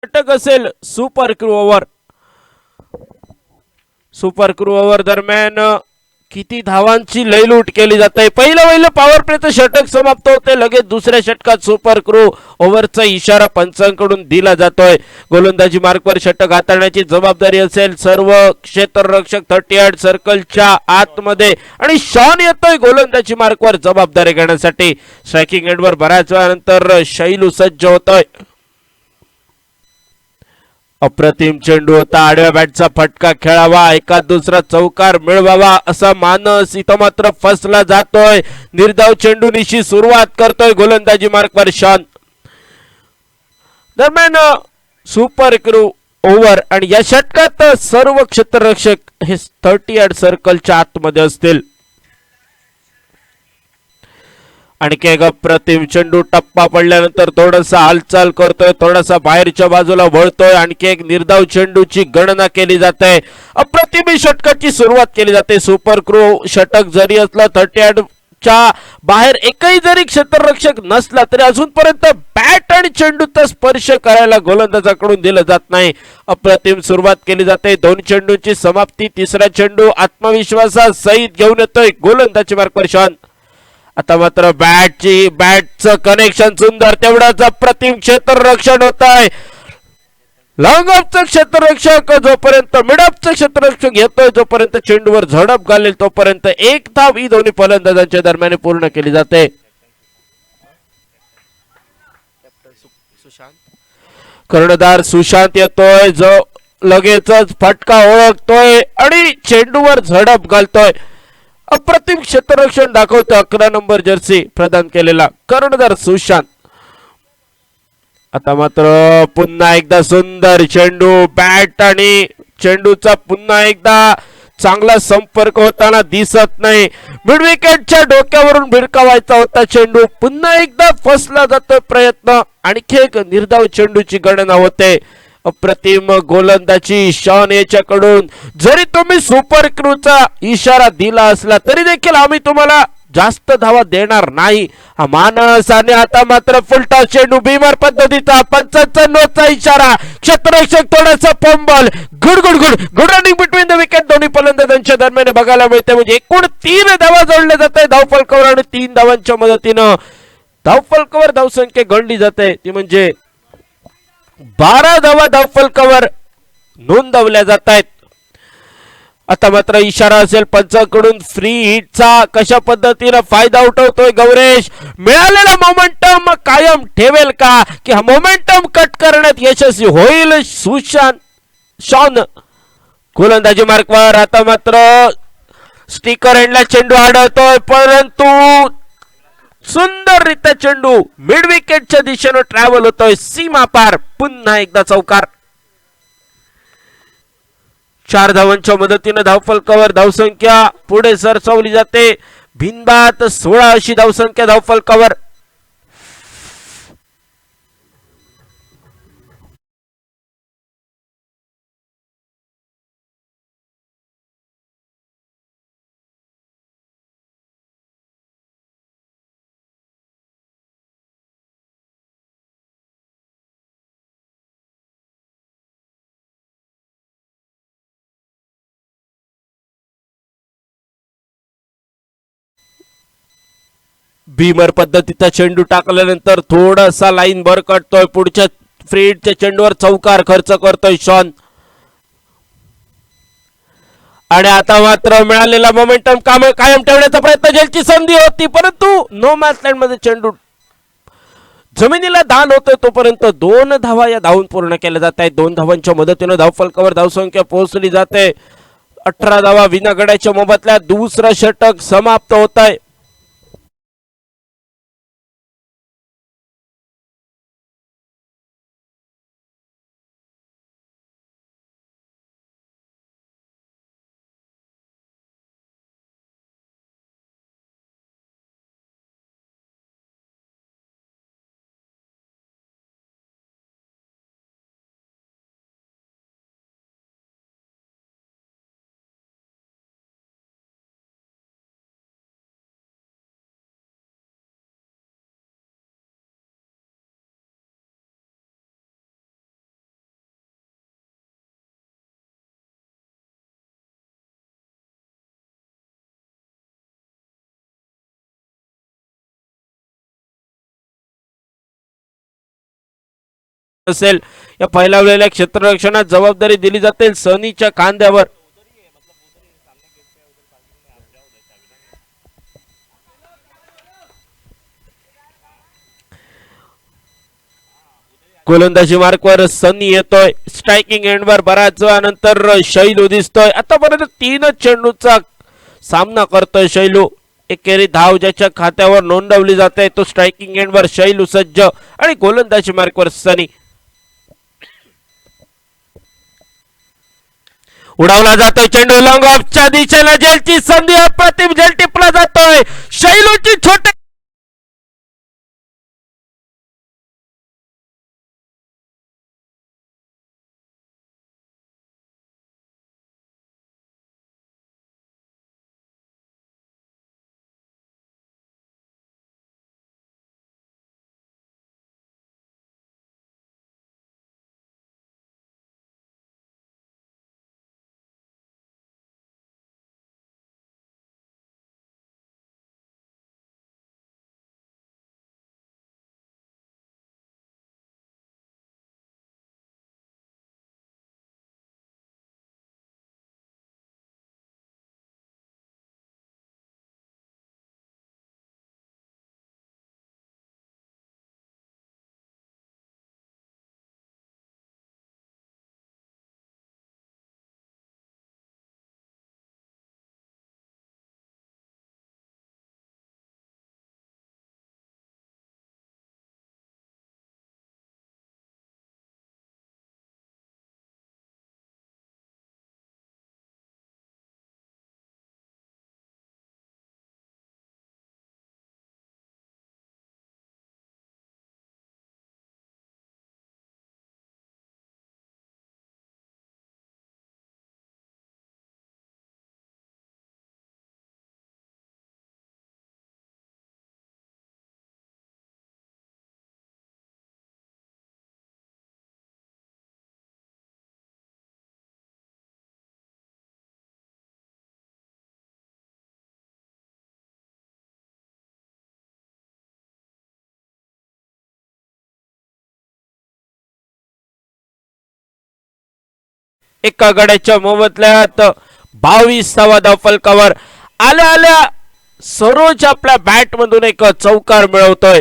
षटक असेल super crew over. Super crew over दरम्यान किती धावांची लयलूट केली जाते. पहिलं पॉवर प्लेचं षटक समाप्त होते. लगेच दुसऱ्या षटकात सुपर क्रू ओव्हरचा इशारा पंचांकडून दिला जातोय. गोलंदाजी मार्कवर षटक हाताळण्याची जबाबदारी असेल सर्व क्षेत्ररक्षक 38 सर्कलच्या आतमध्ये आणि शॉन येतोय गोलंदाजी मार्कवर जबाबदारी घेण्यासाठी. स्ट्रायकिंग एंडवर बऱ्याच वेळानंतर शैलू सज्ज होतोय. अप्रतिम चेंडू होता. आडव्या बॅटचा फटका खेळावा, एका दुसरा चौकार मिळवावा असा मानस इथं मात्र फसला जातोय. निर्धाव चेंडूनिशी सुरुवात करतोय गोलंदाजी मार्कवर शॉन. दरम्यान सुपर क्रू ओव्हर आणि या षटकात सर्व क्षेत्ररक्षक हे 38 सर्कलच्या आतमध्ये असतील. आणखी एक अप्रतिम चेंडू टप्पा पडल्यानंतर थोडासा हालचाल करतोय, थोडासा बाहेरच्या बाजूला वळतोय. आणखी एक निर्धाव चेंडूची गणना केली जाते. अप्रतिम षटकाची सुरुवात केली जाते. सुपर क्रू षटक जरी असलं 38 च्या बाहेर एकही जरी क्षेत्ररक्षक नसला तरी अजूनपर्यंत बॅट आणि चेंडूचा स्पर्श करायला गोलंदाजाकडून दिलं जात नाही. अप्रतिम सुरुवात केली जाते. दोन चेंडूंची समाप्ती. तिसरा चेंडू आत्मविश्वासासहित घेऊन येतोय गोलंदाजी मार्कवर शॉन. आता मात्र बॅटचं कनेक्शन सुंदर, तेवढाच अप्रतिम क्षेत्ररक्षण होत आहे. लॉंग ऑफचं क्षेत्ररक्षक जोपर्यंत मिड ऑफचं क्षेत्ररक्षक येतोय, जोपर्यंत चेंडूवर झडप घालेल तोपर्यंत एक धाव ही दोन्ही फलंदाजांच्या दरम्यान पूर्ण केली जाते. कर्णधार सुशांत येतोय, जो लगेचच फटका ओळखतोय आणि चेंडूवर झडप घालतोय. अप्रतिम क्षेत्ररक्षण दाखवतो 11 नंबर जर्सी प्रदान केलेला कर्णधार सुशांत. आता मात्र पुन्हा एकदा सुंदर चेंडू. बॅट आणि चेंडूचा पुन्हा एकदा चांगला संपर्क होताना दिसत नाही. मिड विकेटच्या डोक्यावरून भिरकावायचा होता चेंडू, पुन्हा एकदा फसला जातोय प्रयत्न. आणखी एक निर्धाव चेंडूची गणना होते. अप्रतिम गोलंदाजी शॉन याच्याकडून. जरी तुम्ही सुपर क्रूचा इशारा दिला असला तरी देखील आम्ही तुम्हाला जास्त धावा देणार नाही हा मानस. आणि आता मात्र फुलटा चेंडू, भीमर पद्धतीचा पंचांचा नोचा इशारा. क्षेत्ररक्षक थोडासा fumble. Good running between the wicket दोन्ही फलंदाजांच्या दरम्यान बघायला मिळते. म्हणजे एकूण 3 धावा जोडल्या जात आहे धावफलकावर आणि 3 धावांच्या मदतीनं धावफलकावर धावसंख्या गणली जाते. ती म्हणजे 12 धावा धावफलकावर नोंदवल्या जात आहेत. आता मात्र इशारा असेल पंचाकडून फ्री हिटचा. कशा पद्धतीने फायदा उठवतोय गौरेश. मिळालेला मोमेंटम कायम ठेवेल का, की हा मोमेंटम कट करण्यात यशस्वी होईल शॉन गोलंदाजी मार्कवर. आता मात्र स्टिकर एंडला चेंडू आढळतोय, परंतु सुंदररित्या चेंडू मिड विकेटच्या दिशेने ट्रॅव्हल होतोय सीमा पार. पुन्हा एकदा चौकार. 4 धावांच्या मदतीने धावफलकावर धावसंख्या पुढे सरसावली जाते. बिनबाद 16 अशी धावसंख्या धावफलकावर. भीमर पद्धतीचा चेंडू टाकल्यानंतर थोडासा लाईन बर काढतोय. पुढच्या फ्रीडच्या चेंडूवर चौकार खर्च करतोय शॉन. आणि आता मात्र मिळालेला मोमेंटम कायम ठेवण्याचा प्रयत्न. जेलची संधी होती, परंतु नो मॅच लाईन मध्ये चेंडू जमिनीला दान होतोय. तोपर्यंत 2 धावा या धावून पूर्ण केल्या जात आहेत. 2 धावांच्या मदतीने धावफलकावर धावसंख्या पोहोचली जाते. 18 धावा विना गड्याच्या मोबदल्यात दुसरं षटक समाप्त होत आहे. असेल या फैलावलेल्या क्षेत्ररक्षणात जबाबदारी दिली जाते सनीच्या खांद्यावर. गोलंदाजी मार्कवर सनी येतोय. स्ट्रायकिंग एंडवर बऱ्याच वेळानंतर शैलू दिसतोय. आतापर्यंत 3च चेंडूचा सामना करतोय शैलू. एकेरी धाव ज्याच्या खात्यावर नोंदवली जाते तो स्ट्रायकिंग एंडवर शैलू सज्ज आणि गोलंदाजी मार्कवर सनी. उडावला जातोय चेंडू लॉंग ऑफच्या दिशेला. जेलची संधी अप्रतिम. जेल टिपला जातोय. शैलूची छोटे एका गड्याच्या मोबदल्यात 22वा धाव फलकावर. आल्या आल्या सरोज आपल्या बॅट मधून एक चौकार मिळवतोय.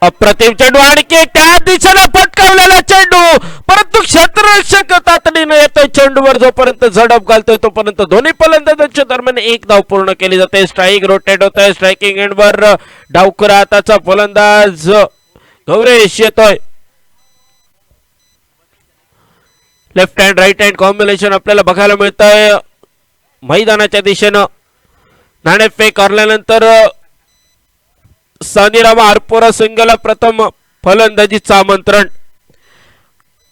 अप्रतिम चेंडू आणखी त्या दिशेला फटकावलेला चेंडू परंतु क्षेत्ररक्षक तातडीने येतोय चेंडूवर. जोपर्यंत झडप घालतोय तोपर्यंत दोन्ही फलंदाजांच्या दरम्यान एक धाव पूर्ण केली जाते. स्ट्राईक रोटेट होत आहे. स्ट्रायकिंग एंडवर डावखुरा हाताचा फलंदाज गौरेश येतोय. Left hand right hand combination आपल्याला बघायला मिळतंय मैदानाच्या दिशेनं. नाणेफेक हरल्यानंतर सानिरामा हरपोरा संघाला प्रथम फलंदाजीचं आमंत्रण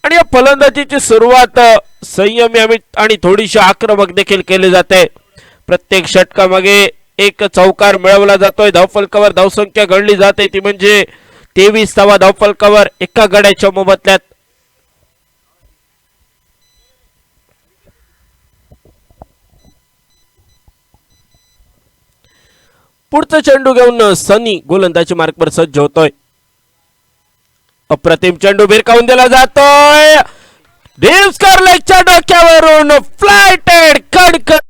आणि या फलंदाजीची सुरुवात संयमी आणि थोडीशी आक्रमक देखील केली जाते. प्रत्येक षटकामागे एक चौकार मिळवला जातोय. धावफलकावर धावसंख्या घडली जाते ती म्हणजे 23वा धावफलकावर एका गड्याच्या मोबदल्यात. पुढचा चेंडू घेऊन सनी गोलंदाजी मार्कवर सज्ज होतोय. अप्रतिम चेंडू भिरकावून दिला जातोय. डेव्हस्कर लेगच्या डोक्यावरून फ्लायटेड कडकड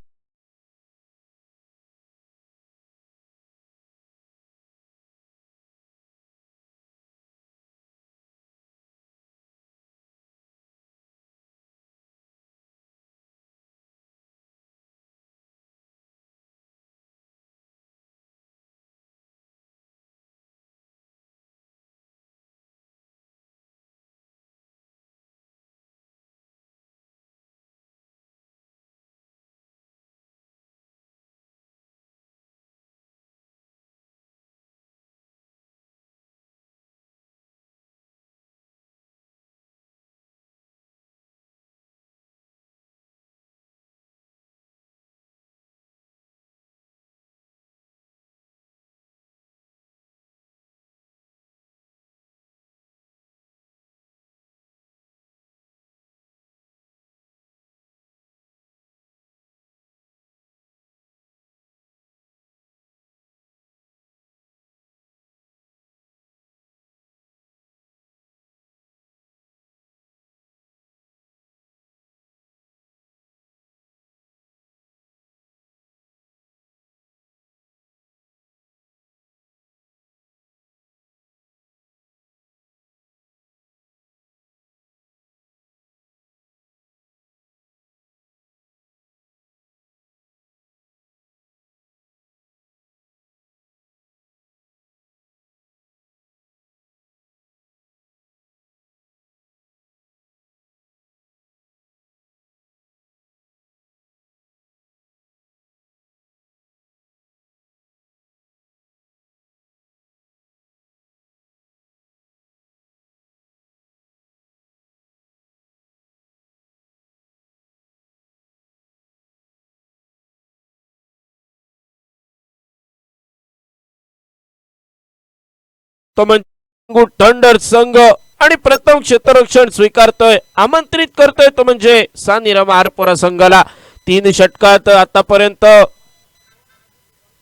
तो म्हणजे थंडर संघ आणि प्रथम क्षेत्ररक्षण स्वीकारतोय, आमंत्रित करतोय तो म्हणजे सानिरामा आरपोरा संघाला. 3 षटकात आतापर्यंत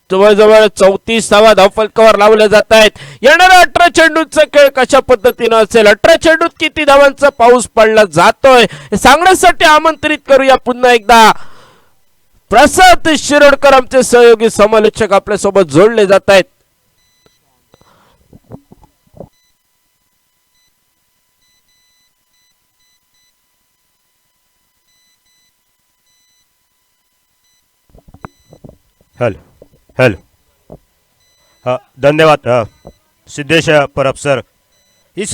जवळजवळ 34 धावा धावफलकावर लावल्या जात आहेत. येणारा 18 चेंडूचा खेळ कशा पद्धतीने असेल, 18 चेंडूत किती धावांचा पाऊस पडला जातोय हे सांगण्यासाठी आमंत्रित करूया पुन्हा एकदा प्रसाद शिरोडकर, आमचे सहयोगी समालोचक आपल्या सोबत जोडले जात आहेत. हेलो हेलो हाँ, धन्यवाद सिद्धेश परब सर। इस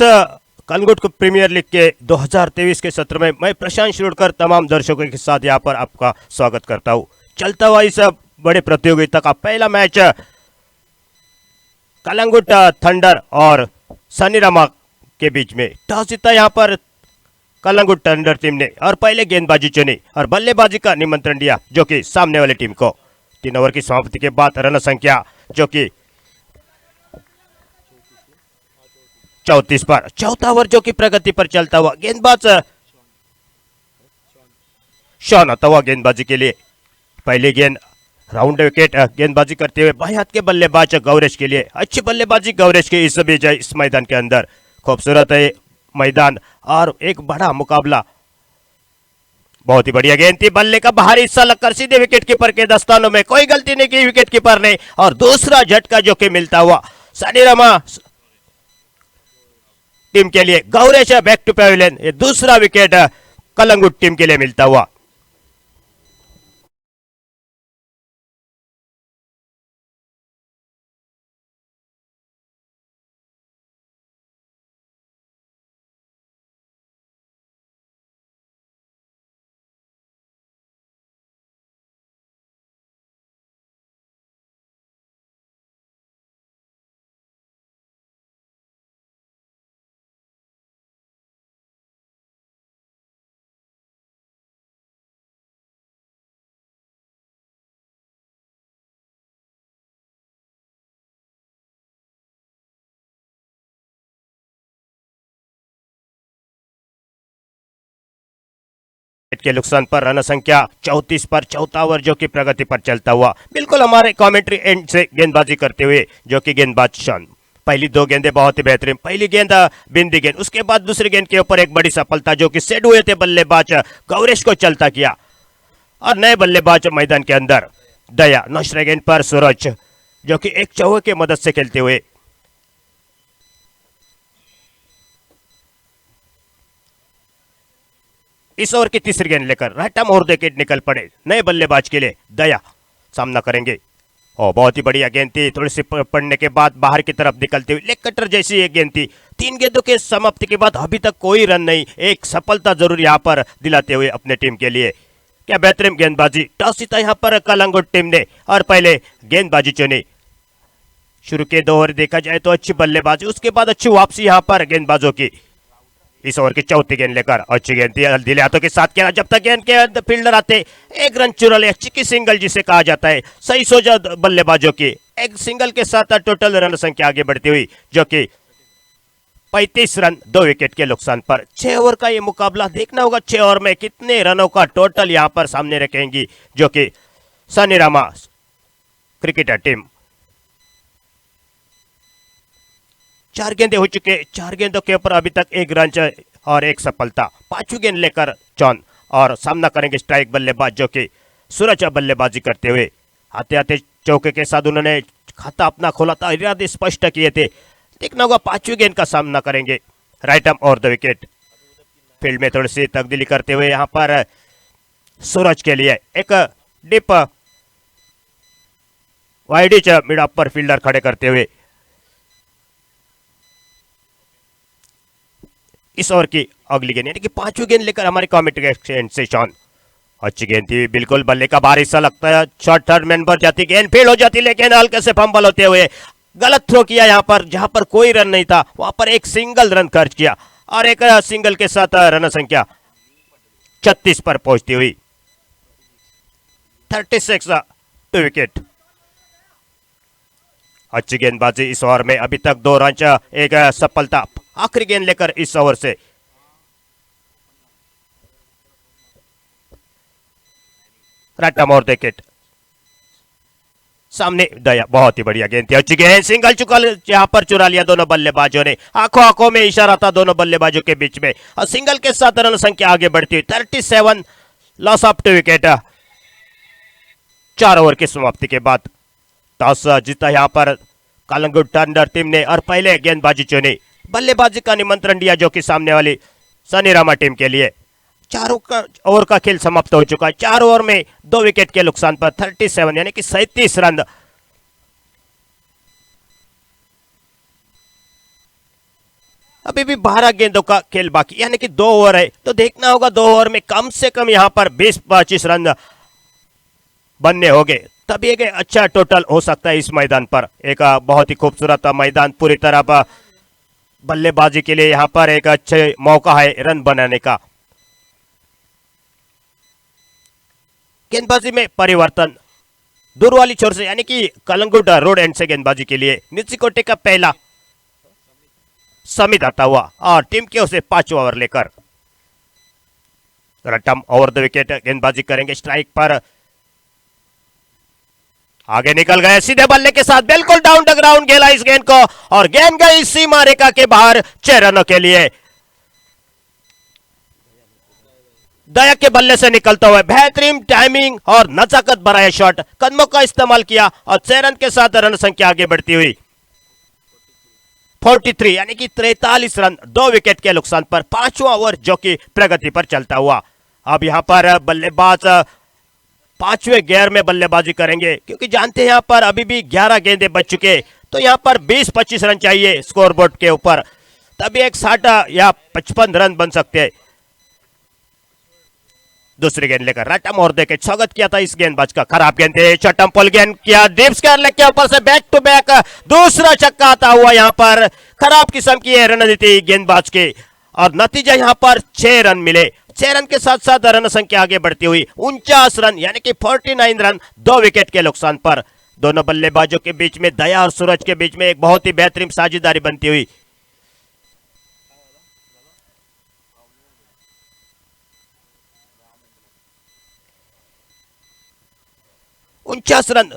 कलंगुट प्रीमियर लीग के 2023 के सत्र में मैं प्रशांत शिरोडकर तमाम दर्शकों के साथ यहाँ पर आपका स्वागत करता हूँ। चलता हुआ इस बड़े प्रतियोगिता का पहला मैच कलंगुट थंडर और सानिरामा के बीच में टॉस जीता यहाँ पर कलंगुट थंडर टीम ने और पहले गेंदबाजी चुनी और बल्लेबाजी का निमंत्रण दिया जो कि सामने वाली टीम को। 3 ओवर की समाप्ति के बाद रन संख्या जो कि 34 पर, चौथा ओवर जो कि प्रगति पर चलता हुआ गेंदबाज शॉन आता हुआ गेंदबाजी के लिए। पहली गेंद राउंड विकेट गेंदबाजी करते हुए बाएं हाथ के बल्लेबाज गौरेश के लिए। अच्छी बल्लेबाजी गौरेश के इस बीच इस मैदान के अंदर। खूबसूरत है मैदान और एक बड़ा मुकाबला। बहुत ही बढ़िया गेंद थी, बल्ले का बाहरी हिस्सा लगकर सीधे विकेट कीपर के दस्तानों में, कोई गलती नहीं की विकेट कीपर ने। और दूसरा झटका जो कि मिलता हुआ सानिरामा टीम के लिए, गौरेश बैक टू पेविलियन, ये दूसरा विकेट कलंगुट टीम के लिए मिलता हुआ। के नुकसान पर रन संख्या 34 पर चौथा ओवर जो कि प्रगति पर चलता हुआ। बिल्कुल हमारे कमेंट्री एंड से गेंदबाजी करते हुए जो कि गेंदबाज शॉन। पहली 2 गेंदें बहुत ही बेहतरीन, पहली गेंद बिंदी गेंद, उसके बाद दूसरी गेंद के ऊपर एक बड़ी सफलता जो कि सेट हुए थे बल्लेबाज गौरेश को चलता किया और नए बल्लेबाज मैदान के अंदर दया। नौशरे गेंद पर सूरज जो कि एक चौके की मदद से खेलते हुए इस ओवर की तीसरी गेंद लेकर राइट आर्म और विकेट निकल पड़े। नए बल्लेबाज के लिए दया सामना करेंगे और बहुत ही बढ़िया गेंद थी, थोड़ी सी पड़ने के बाद बाहर की तरफ निकलती हुई लेग कटर जैसी एक गेंद थी। 3 गेंदों के समाप्ति के बाद अभी तक कोई रन नहीं, एक सफलता जरूर यहाँ पर दिलाते हुए अपने टीम के लिए। क्या बेहतरीन गेंदबाजी, टॉस जीता यहाँ पर कलंगुट टीम ने और पहले गेंदबाजी चुनी। शुरू के 2 ओवर देखा जाए तो अच्छी बल्लेबाजी, उसके बाद अच्छी वापसी यहाँ पर गेंदबाजों की। इस ओवर की चौथी गेंद लेकर अच्छी गेंद थी, दिले हाथों के साथ खेला, जब तक गेंद के फील्डर आते 1 रन चुरा ले, चिकी सिंगल जिसे कहा जाता है। सही सोचा बल्लेबाजों की, एक सिंगल के साथ टोटल रन संख्या आगे बढ़ती हुई जो कि 35 रन 2 विकेट के नुकसान पर। 6 ओवर का ये मुकाबला देखना होगा, 6 ओवर में कितने रनों का टोटल यहां पर सामने रखेंगी जो कि सानिरामा क्रिकेटर टीम। 4 गेंदे हो चुके, 4 गेंदों के ऊपर अभी तक 1 रन और 1 सफलता। 5वीं गेंद लेकर जॉन और सामना करेंगे स्ट्राइक बल्लेबाज जो कि सूरज बल्लेबाजी करते हुए। आते आते चौके के साथ उन्होंने खाता अपना खोला था, इरादे स्पष्ट किए थे। देखना होगा 5वीं गेंद का सामना करेंगे राइट आर्म और द विकेट। फील्ड में थोड़ी सी तब्दीली करते हुए यहाँ पर सूरज के लिए एक डिप वाइडिच मिड ऑफ पर फील्डर खड़े करते हुए इस ओवर की अगली गेंद यानी कि 5वीं गेंद लेकर हमारे कमेंट्री से शॉन। अच्छी गेंद थी, बिल्कुल बल्ले का बाहर हिस्सा लगता है, शॉर्ट थर्ड मैन पर जाती, गेंद फील्ड हो जाती, लेकिन हल्के से फंबल होते हुए गलत थ्रो किया यहाँ पर, जहां पर कोई रन नहीं था वहां पर एक सिंगल रन खर्च किया और एक सिंगल के साथ रन संख्या 36 पर पहुंचती हुई 36 टू विकेट। अच्छी गेंदबाजी इस ओवर में, अभी तक 2 रन, एक सफलता। आखिरी गेंद लेकर इस ओवर से रट्टा मोर विकेट। सामने दया, बहुत ही बढ़िया गेंद थी, अच्छी गेंद, सिंगल चुकल यहां पर चुरा लिया दोनों बल्लेबाजों ने। आंखों आंखों में इशारा था दोनों बल्लेबाजों के बीच में, और सिंगल के साथ रन संख्या आगे बढ़ती हुई 37, लॉस ऑफ 2 विकेट। 4 ओवर की समाप्ति के बाद टॉस जीता यहां पर कलंगुट थंडर टीम ने, और पहले गेंदबाजी चुनी। बल्लेबाजी का निमंत्रण दिया जो कि सामने वाली सनी रामा टीम के लिए। 4 ओवर का खेल समाप्त हो चुका है। 4 ओवर में 2 विकेट के नुकसान पर 37 यानी कि 37 रन। अभी भी 12 गेंदों का खेल बाकी, यानी कि 2 ओवर है, तो देखना होगा 2 ओवर में कम से कम यहां पर 20-25 रन बनने होंगे, तभी एक अच्छा टोटल हो सकता है इस मैदान पर। एक बहुत ही खूबसूरत मैदान, पूरी तरह बल्लेबाजी के लिए यहां पर एक अच्छे मौका है रन बनाने का। गेंदबाजी में परिवर्तन दूर वाली छोर से, यानी कि कलंगुट रोड एंड से गेंदबाजी के लिए निचिकोटे का पहला समित आता हुआ, और टीम की ओर से 5वां ओवर लेकर रटम ओवर द विकेट गेंदबाजी करेंगे। स्ट्राइक पर आगे निकल गए सीधे बल्ले के साथ, बिल्कुल डाउन द ग्राउंड खेला इस गेंद को, और गेंद गई सीमा रेखा के बाहर 6 रनों के लिए। दया के बल्ले से निकलता हुआ बेहतरीन टाइमिंग और नजाकत भरा यह शॉट, कदमों का इस्तेमाल किया, और 6 रन के साथ रन संख्या आगे बढ़ती हुई 43 यानी कि 43 रन 2 विकेट के नुकसान पर 5वां ओवर जो कि प्रगति पर चलता हुआ। अब यहां पर बल्लेबाज 5वें गियर में बल्लेबाजी करेंगे, क्योंकि जानते हैं यहां पर अभी भी 11 गेंदे बच चुके, तो यहां पर 20-25 रन चाहिए स्कोरबोर्ड के ऊपर, तभी एक 60 या 55 रन बन सकते हैं। दूसरी गेंद लेकर रटम और देके स्वागत किया था इस गेंदबाज का, खराब गेंद थे, चटम पुल गेंद किया, डीप स्क्वायर लेग के ऊपर से बैक टू बैक दूसरा छक्का आता हुआ, यहां पर खराब किस्म की रणनीति गेंदबाज की, और नतीजा यहां पर 6 रन मिले। 6 रन के साथ साथ रन संख्या आगे बढ़ती हुई 49 रन यानी कि 49 रन 2 विकेट के नुकसान पर। दोनों बल्लेबाजों के बीच में, दया और सूरज के बीच में एक बहुत ही बेहतरीन साझेदारी बनती हुई। उनचास रन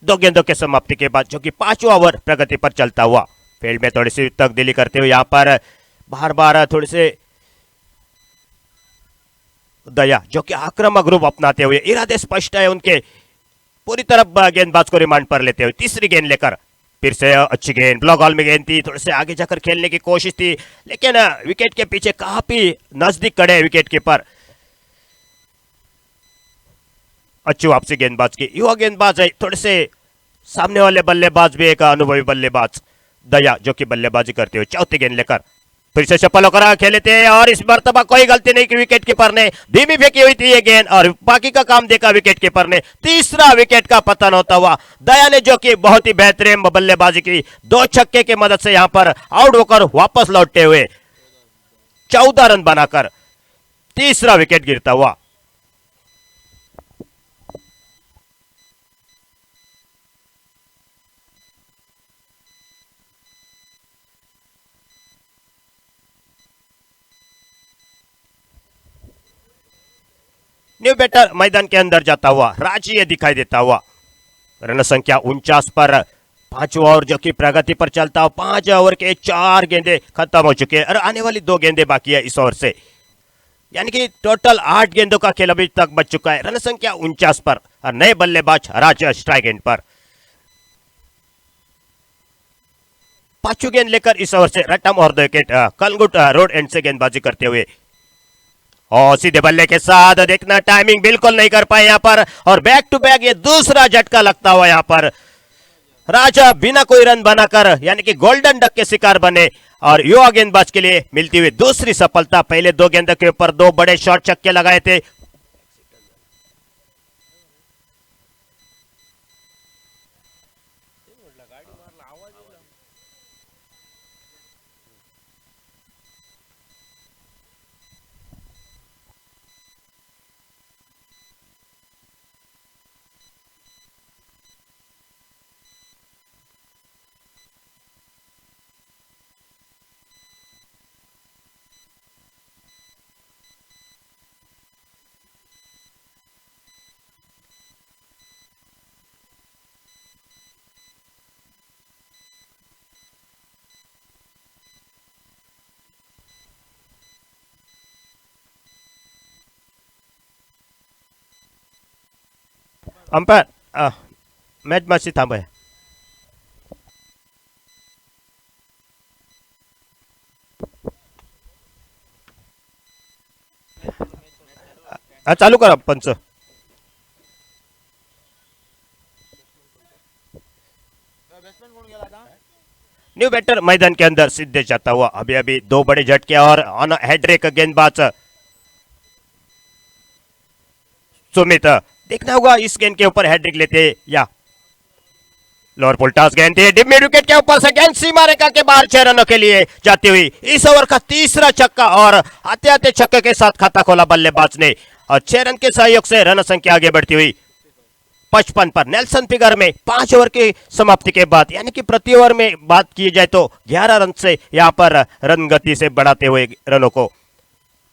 2 गेंदों के समाप्ति के बाद, जो कि 5वां ओवर प्रगति पर चलता हुआ। फील्ड में थोड़ी सी तब्दीली करते हुए यहां पर बार बार थोड़े से दया जो कि आक्रामक रूप अपनाते हुए, इरादे स्पष्ट है उनके, पूरी तरह गेंदबाज को रिमांड पर लेते हुए तीसरी गेंद लेकर फिर से अच्छी गेंद, ब्लॉक हॉल में गेंद थी, थोड़े से आगे जाकर खेलने की कोशिश थी, लेकिन विकेट के पीछे काफी नजदीक खड़े विकेट कीपर। अच्छी वापसी गेंदबाज की, युवा गेंदबाज है, थोड़े से सामने वाले बल्लेबाज भी एक अनुभवी बल्लेबाज दया जो कि बल्लेबाजी करते हुए चौथी गेंद लेकर फिर से चप्पल होकर खेले थे, और इस मरतबा कोई गलती नहीं की विकेट कीपर ने, धीमी फेंकी हुई थी ये गेंद, और बाकी का काम देखा विकेट कीपर ने। तीसरा विकेट का पतन होता हुआ दया ने, जो कि बहुत ही बेहतरीन बल्लेबाजी की, 2 छक्के की मदद से यहां पर आउट होकर वापस लौटते हुए 14 रन बनाकर तीसरा विकेट गिरता हुआ। न्यू बैटर मैदान के अंदर जाता हुआ रांची ये दिखाई देता हुआ, रन संख्या 49 पर 5वां ओवर जो कि प्रगति पर चलता हुआ। 5 ओवर के 4 गेंदे खत्म हो चुके हैं, और आने वाली 2 गेंदे बाकी है इस ओवर से, यानी कि टोटल 8 गेंदों का खेल अभी तक बच चुका है। रन संख्या 49 पर, और नए बल्लेबाज राज स्ट्राइक एंड पर। 5वीं गेंद लेकर इस ओवर से रटम और विकेट कलंगुट रोड एंड से गेंदबाजी करते हुए, और सीधे बल्ले के साथ देखना, टाइमिंग बिल्कुल नहीं कर पाए यहां पर, और बैक टू बैक ये दूसरा झटका लगता हुआ यहां पर राजा बिना कोई रन बनाकर, यानी कि गोल्डन डक के शिकार बने, और युवा गेंदबाज के लिए मिलती हुई दूसरी सफलता। पहले 2 गेंदों के ऊपर 2 बड़े शॉट छक्के लगाए थे, अंपायर मॅच मातशी थांबय. चालू करा पंच. न्यू बैटर मैदान के अंदर सीधे जाता हुआ अभी अभी दो बड़े झटके और ऑन हेड्रिक गेंदबाज सुमित. देखना होगा इस गेंद के ऊपर हेड्रिक लेते या लोअर पुलटास गेंद थी मिड विकेट के ऊपर से गेंद सीमा रेखा के बाहर 6 रनों के लिए जाती हुई. इस ओवर का तीसरा छक्का और आते आते छक्के के साथ खाता खोला बल्लेबाज ने और 6 रन के सहयोग से रन संख्या आगे बढ़ती हुई 55 पर. नेल्सन फिगर में 5 ओवर की समाप्ति के बाद यानी कि प्रति ओवर में बात की जाए तो 11 रन से यहां पर रन गति से बढ़ाते हुए रनों को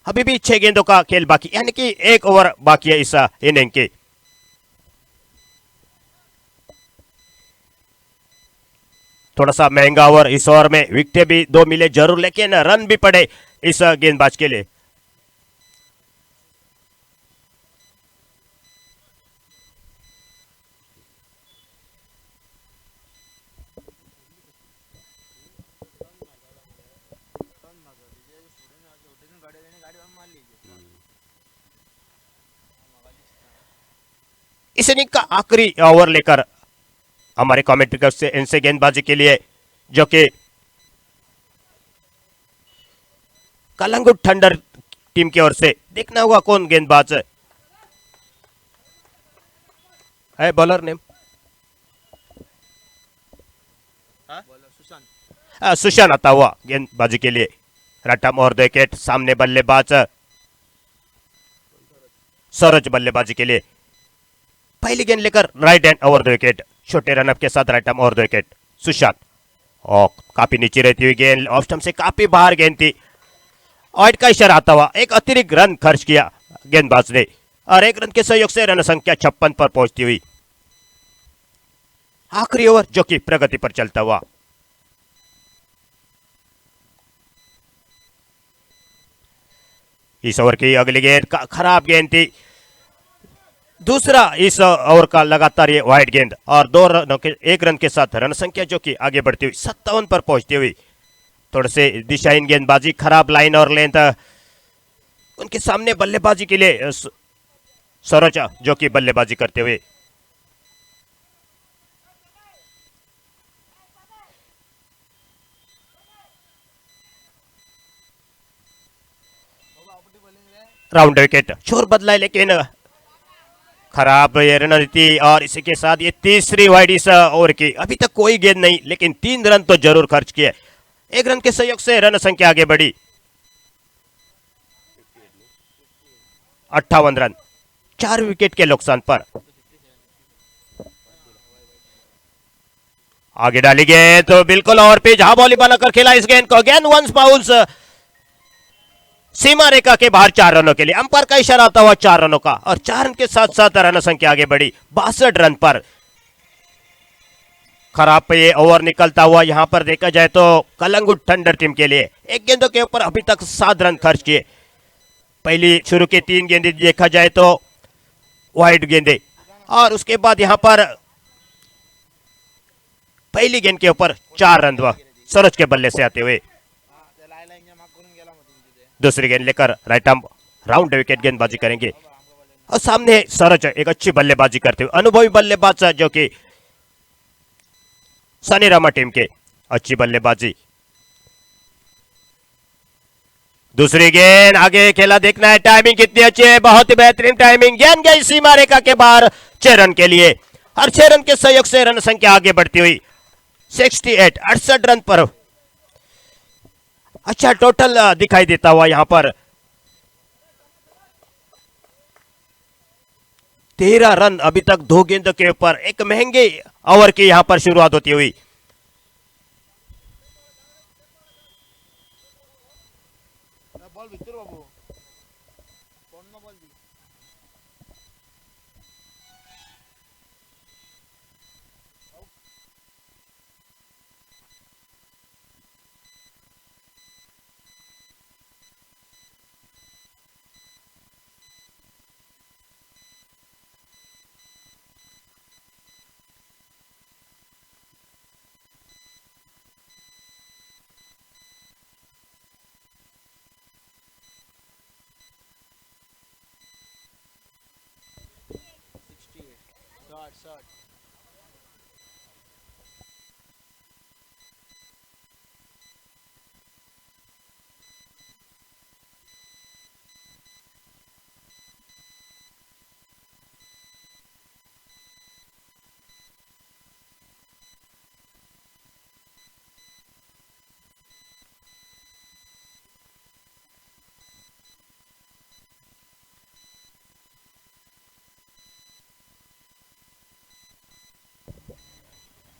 अभी भी 6 गेंदों का खेल बाकी यानी कि 1 ओवर बाकी है इस इनिंग की. थोड़ा सा महंगा ओवर इस ओवर में विकेटें भी 2 मिले जरूर लेकिन रन भी पड़े इस गेंदबाज के लिए. इस इनिंग का आखिरी ओवर लेकर हमारे कमेंट्री से इनसे गेंदबाजी के लिए जो कि कलंगुट थंडर टीम की ओर से देखना होगा कौन गेंदबाज है. बॉलर नेम सुशांत आता हुआ गेंदबाजी के लिए. रटम और विकेट सामने बल्लेबाज सरोज बल्लेबाजी के लिए. पहली गेंद लेकर right hand over the wicket छोटे रनअप के साथ right arm over the wicket Sushant. और काफी नीचे रहती हुई गेंद ऑफ स्टंप से काफी बाहर गेंद थी. ऑइड का इशारा आता हुआ एक अतिरिक्त रन खर्च किया गेंदबाज ने और 1 रन के सहयोग से रन संख्या 56 पर पहुंचती हुई आखिरी ओवर जो कि प्रगति पर चलता हुआ. इस ओवर की अगली गेंद खराब गेंद थी. दूसरा इस ओवर का लगातार ये वाइड गेंद और 2 रनों के 1 रन के साथ रन संख्या जो कि आगे बढ़ती हुई 57 पर पहुंचती हुई. थोड़े से दिशाहीन गेंदबाजी खराब लाइन और लेंथ उनके सामने बल्लेबाजी के लिए सरोज जो कि बल्लेबाजी करते हुए राउंड विकेट छोर बदला लेकिन खराब ये रणनीति और इसी के साथ ये तीसरी वाइड इस ओवर की. अभी तक कोई गेंद नहीं लेकिन 3 रन तो जरूर खर्च किए. 1 रन के सहयोग से रन संख्या आगे बढ़ी 58 रन 4 विकेट के नुकसान पर. आगे डाली गेंद तो बिल्कुल और पिच बॉली बनाकर खेला इस गेंद को. गेंद वंस बाउंस सीमा रेखा के बाहर 4 रनों के लिए. अंपायर का इशारा आता हुआ 4 रनों का और 4 रन के साथ साथ रन संख्या आगे बढ़ी 62 रन पर. खराब पे ये ओवर निकलता हुआ यहां पर देखा जाए तो कलंगुट थंडर टीम के लिए 1 गेंदों के ऊपर अभी तक 7 रन खर्च किए. पहली शुरू के 3 गेंदे देखा जाए तो वाइड गेंदे और उसके बाद यहां पर पहली गेंद के ऊपर 4 रन सरोज के बल्ले से आते हुए. दूसरी गेंद लेकर राइट आर्म राउंड विकेट गेंदबाजी करेंगे और सामने सरोज एक अच्छी बल्लेबाजी करते हुए अनुभवी बल्लेबाज जो कि सनी रामा टीम के अच्छी बल्लेबाजी. दूसरी गेंद आगे खेला देखना है टाइमिंग कितनी अच्छी है. बहुत ही बेहतरीन टाइमिंग. गेंद गई सीमा रेखा के बाहर 6 रन के लिए और 6 रन के सहयोग से रन संख्या आगे बढ़ती हुई 68 रन पर. अच्छा टोटल दिखाई देता हुआ यहां पर 13 रन अभी तक 2 गेंदों के ऊपर. एक महंगे ओवर की यहां पर शुरुआत होती हुई.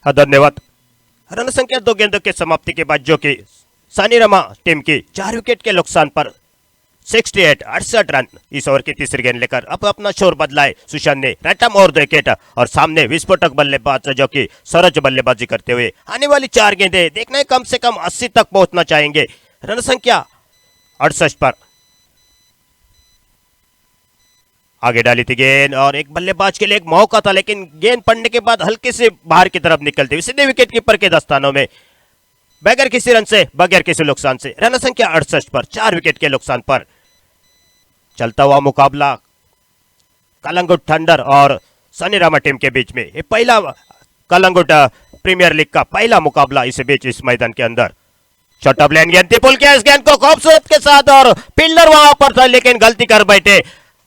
हाँ, धन्यवाद। रन संख्या 2 गेंदों के समाप्ति के बाद जो कि सानीरामा टीम की 4 विकेट के नुकसान पर 68 रन इस ओवर की तीसरी गेंद लेकर अब अपना शोर बदलाए सुशांत ने रैटा मोर 2 विकेट और सामने विस्फोटक बल्लेबाज जो कि सरज बल्लेबाजी करते हुए आने वाली 4 गेंदें देखना है कम से कम 80 तक पहुंचना चाहेंगे। रन संख्या 68 पर आगे डाली थी गेंद और एक बल्लेबाज के लिए एक मौका था, लेकिन गेंद पड़ने के बाद हल्के से बाहर की तरफ निकलते हुए सीधे विकेट कीपर के दस्तानों में बगैर किसी रन से बगैर किसी नुकसान से। रन संख्या 68 पर 4 विकेट के नुकसान पर चलता हुआ मुकाबला कलंगुट थंडर और सनीरामा टीम के बीच में। ये पहला कलंगुट प्रीमियर लीग का पहला मुकाबला इस बीच इस मैदान के अंदर। छोटा प्लेन गेंद थी, पुल किया इस गेंद को खूबसूरत के साथ और फील्डर वहां पर था लेकिन गलती कर बैठे,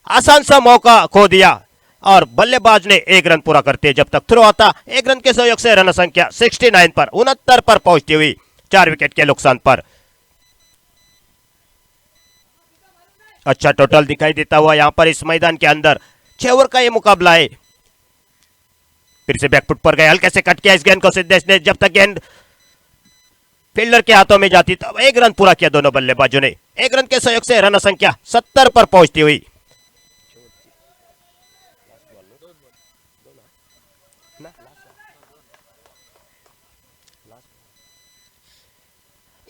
आसान सा मौका खो दिया और बल्लेबाज ने 1 रन पूरा करते जब तक थ्रो आता 1 रन के सहयोग से रन संख्या 69 पर 69 पर पहुंचती हुई 4 विकेट के नुकसान पर। अच्छा टोटल दिखाई देता हुआ यहां पर इस मैदान के अंदर 6 ओवर का यह मुकाबला है। फिर से बैकफुट पर गए, हल्के से कट किया इस गेंद को सिद्धेश ने, जब तक गेंद फील्डर के हाथों में जाती तब 1 रन पूरा किया दोनों बल्लेबाजों ने। 1 रन के सहयोग से रन संख्या 70 पर पहुंचती हुई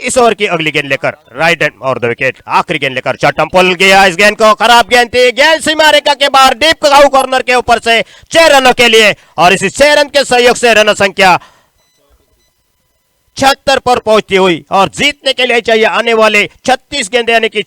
इस ओवर की अगली गेंद लेकर राइट हैंड और 2 विकेट आखिरी गेंद लेकर चटम पुल गया इस गेंद को, खराब गेंद थी, गेंद सीमा रेखा के बाहर डीप कॉर्नर के ऊपर से 6 रनों के लिए और इसी 6 रन के सहयोग से रन संख्या 76 पर पहुंचती हुई और जीतने के लिए चाहिए आने वाले 36 गेंदे यानी कि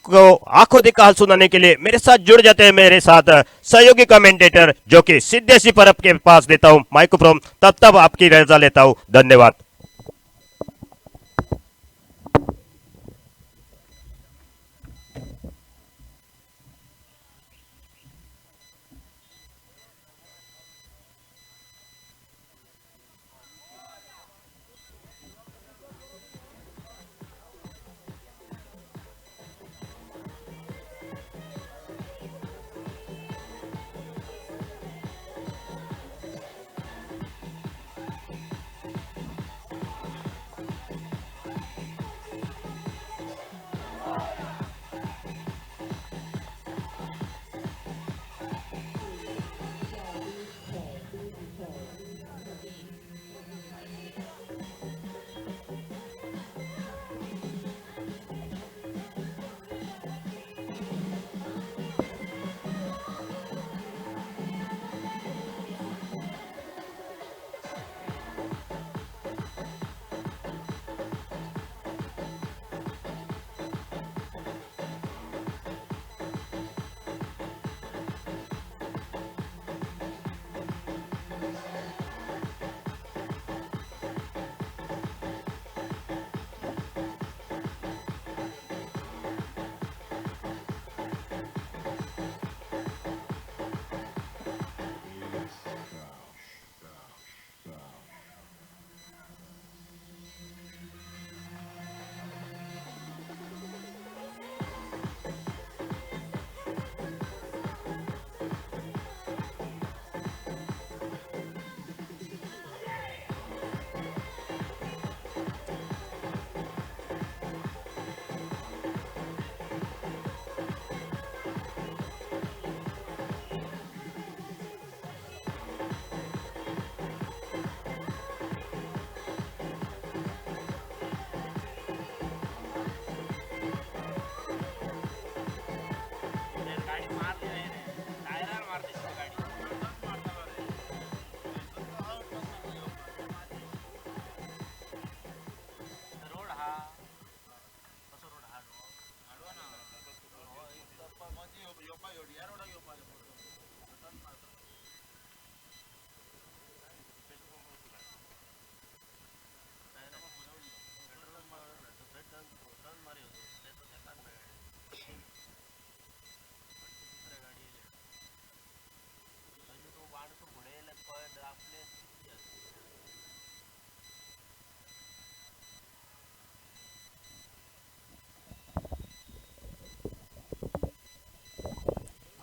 को आंखों देखा हाल सुनाने के लिए मेरे साथ जुड़ जाते हैं मेरे साथ सहयोगी कमेंटेटर जो कि सिद्धेशी परब के पास देता हूं माइक्रोफोन, तब आपकी रजा लेता हूं। धन्यवाद।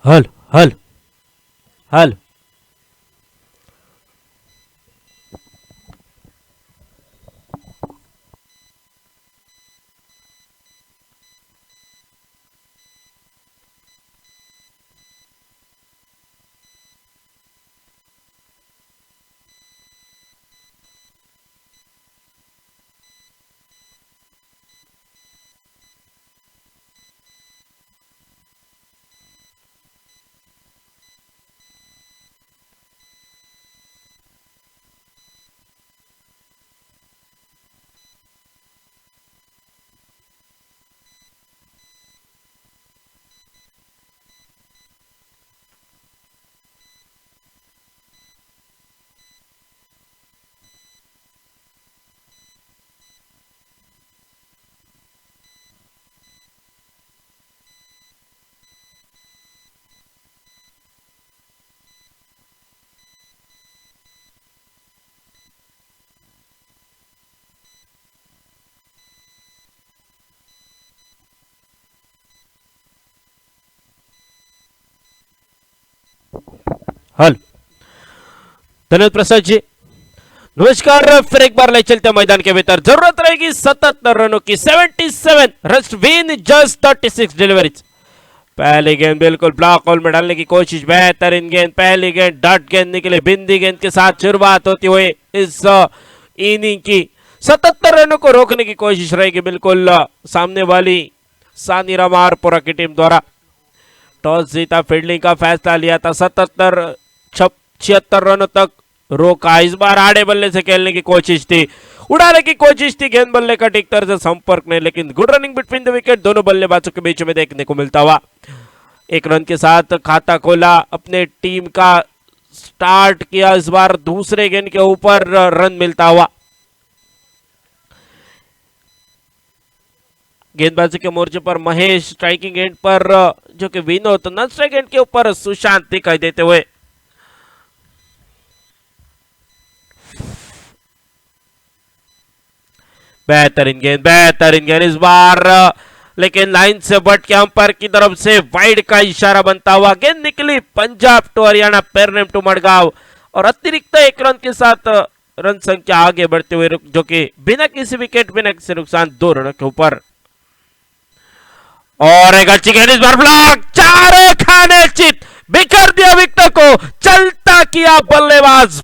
हल हल हल हल धन्यवाद प्रसाद जी। नमस्कार, फिर एक बार ले चलते हैं मैदान के भीतर। जरूरत रहेगी 77 रनों की, 77 रन विन जस्ट 36 डिलीवरीज। पहली गेंद बिल्कुल ब्लॉक होल में डालने की कोशिश, बेहतरीन गेंद। पहली गेंद डट गेंद निकले, बिंदी गेंद के साथ शुरुआत होती हुई इस इनिंग की। 77 रनों को रोकने की कोशिश रहेगी बिल्कुल सामने वाली सानी रामारपुरा की टीम द्वारा। टॉस जीता, फील्डिंग का फैसला लिया था। 76 रनों तक रोका। इस बार आड़े बल्ले से खेलने की कोशिश थी, उड़ाने की कोशिश थी, गेंद बल्ले का ठीक तरह से संपर्क नहीं, लेकिन good running between the wicket दोनों बल्लेबाजों के बीच में देखने को मिलता हुआ। एक रन के साथ खाता खोला अपने टीम का, स्टार्ट किया इस बार दूसरे गेंद के ऊपर रन मिलता हुआ। गेंदबाजी के मोर्चे पर महेश, स्ट्राइकिंग एंड पर जो कि विनोद, नॉन स्ट्राइक एंड के ऊपर सुशांत दिखाई देते हुए। बेहतरीन गेंद इस बार, लेकिन लाइन से बट के अंपायर की तरफ से वाइड का इशारा बनता हुआ। गेंद निकली पंजाब टू हरियाणा, पेरनेम टू मडगांव, और अतिरिक्त एक रन के साथ रन संख्या आगे बढ़ते हुए, जो कि बिना किसी विकेट, बिना किसी नुकसान, 2 रनों के ऊपर। और एक अच्छी गेंद इस बार ब्लॉक, चारों खाने चित, बिखर दिया विकेट को, चलता किया बल्लेबाज।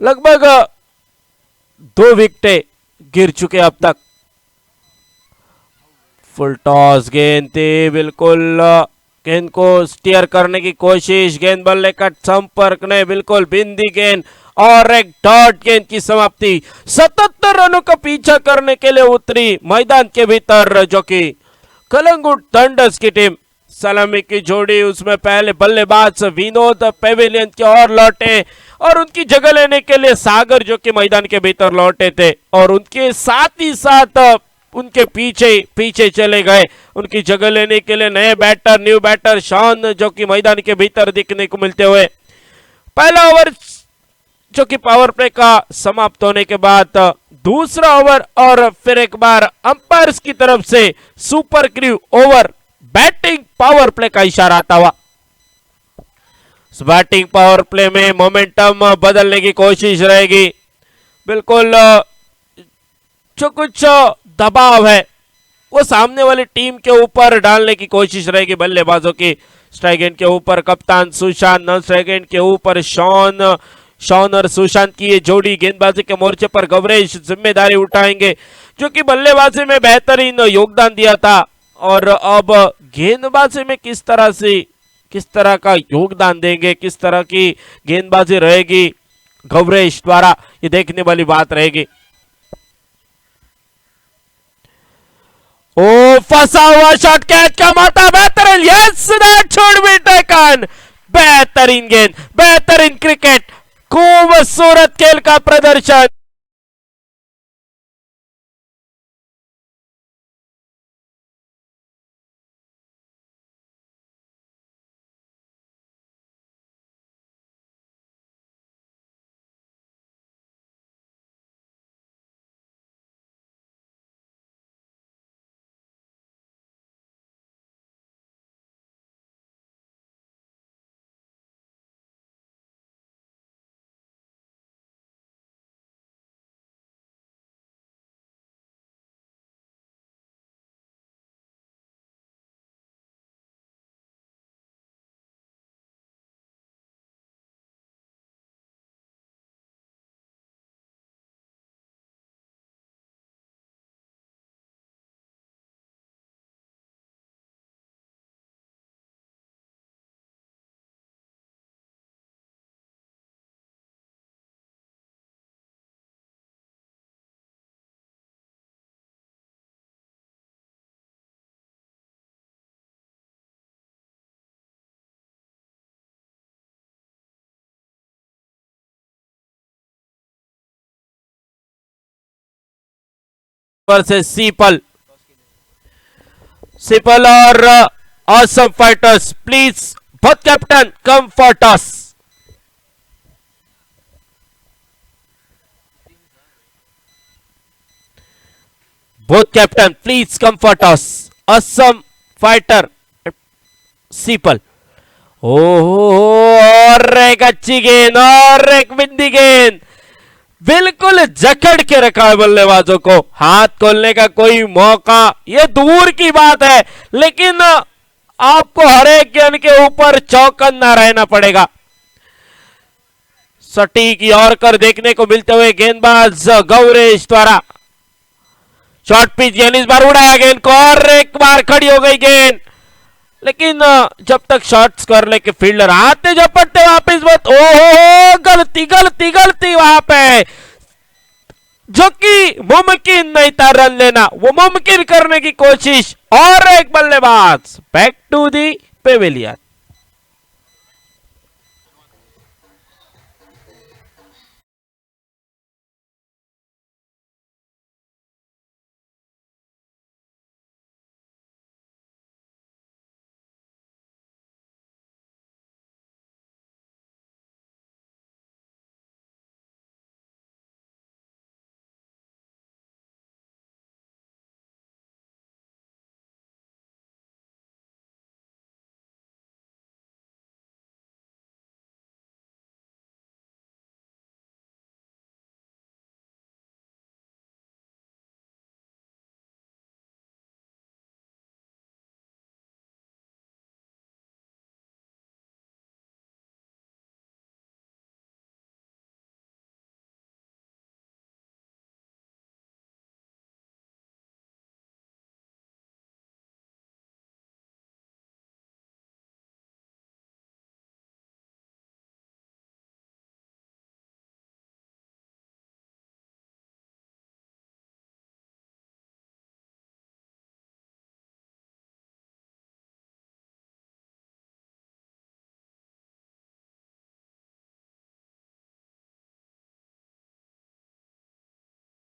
लगभग 2 विकेटें गिर चुके अब तक। फुल टॉस गेंद थी, बिल्कुल गेंद को स्टीयर करने की कोशिश, गेंद बल्ले का संपर्क नहीं, बिल्कुल बिंदी गेंद और एक डॉट गेंद की समाप्ति। 77 रनों का पीछा करने के लिए उतरी मैदान के भीतर जो कि कलंगुट थंडर्स की टीम। सलामी की जोड़ी, उसमें पहले बल्लेबाज विनोद पेविलियन की ओर लौटे और उनकी जगह लेने के लिए सागर जो कि मैदान के भीतर लौटे थे और उनके साथ ही साथ उनके पीछे पीछे चले गए उनकी जगह लेने के लिए नए बैटर, न्यू बैटर शॉन जो कि मैदान के भीतर दिखने को मिलते हुए। पहला ओवर जो कि पावर प्ले का समाप्त होने के बाद दूसरा ओवर और फिर एक बार अंपायर्स की तरफ से super crew over batting power play का इशारा आता हुआ। बैटिंग पावर प्ले में मोमेंटम बदलने की कोशिश रहेगी। बिल्कुल जो कुछ दबाव है वो सामने वाली टीम के ऊपर डालने की कोशिश रहेगी बल्लेबाजों की। स्ट्राइक एंड के ऊपर कप्तान सुशांत, नॉन स्ट्राइक एंड के ऊपर शॉन और सुशांत की ये जोड़ी गेंदबाजी के मोर्चे पर गवरेश जिम्मेदारी उठाएंगे जो कि बल्लेबाजी में बेहतरीन योगदान दिया था और अब गेंदबाजी में किस तरह का योगदान देंगे, किस तरह की गेंदबाजी रहेगी गवरेश द्वारा, ये देखने वाली बात रहेगी। ओ फंसा हुआ शॉट, कैच का मौका, बेहतरीन, yes that should be taken. बेहतरीन गेंद, बेहतरीन क्रिकेट, खूबसूरत खेल का प्रदर्शन। से सिपल और awesome fighters, please both captain come for toss. Both captain please come for toss. Assam fighter सिपल, और एक अच्छी गेंद और एक बिंदी गेंद, बिल्कुल जकड़ के रखा है बल्लेबाजों को, हाथ खोलने का कोई मौका ये दूर की बात है, लेकिन आपको हर एक गेंद के ऊपर चौकन्ना रहना पड़ेगा। सटीक यॉर्कर देखने को मिलते हुए गेंदबाज गौरेश द्वारा। शॉर्ट पिच गेंद, इस बार उड़ाया गेंद को और एक बार खड़ी हो गई गेंद, लेकिन जब तक शॉट्स कर लेके फील्डर आते झपटते वापिस मत, ओहो गलती गलती गलती वहां पे, जो कि मुमकिन नहीं था रन लेना, वो मुमकिन करने की कोशिश और एक बल्लेबाज बैक टू दी पेविलियन।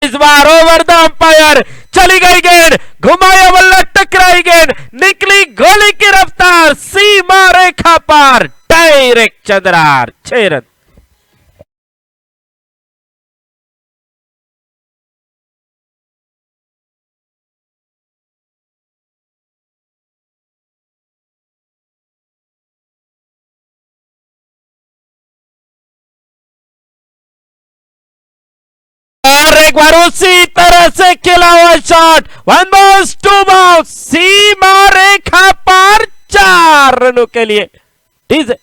इस बार ओवर द अंपायर, चली गई गेंद, घुमाया बल्ला, टकराई गेंद, निकली गोली की रफ्तार, सीमा रेखा पार, डायरेक्ट चंद्रार, 6 रन। और एक बार उसी तरह से खेला हुआ शॉट, 1 बॉल्स 2 बॉल्स, सीमा रेखा पार, 4 रनों के लिए डीजे।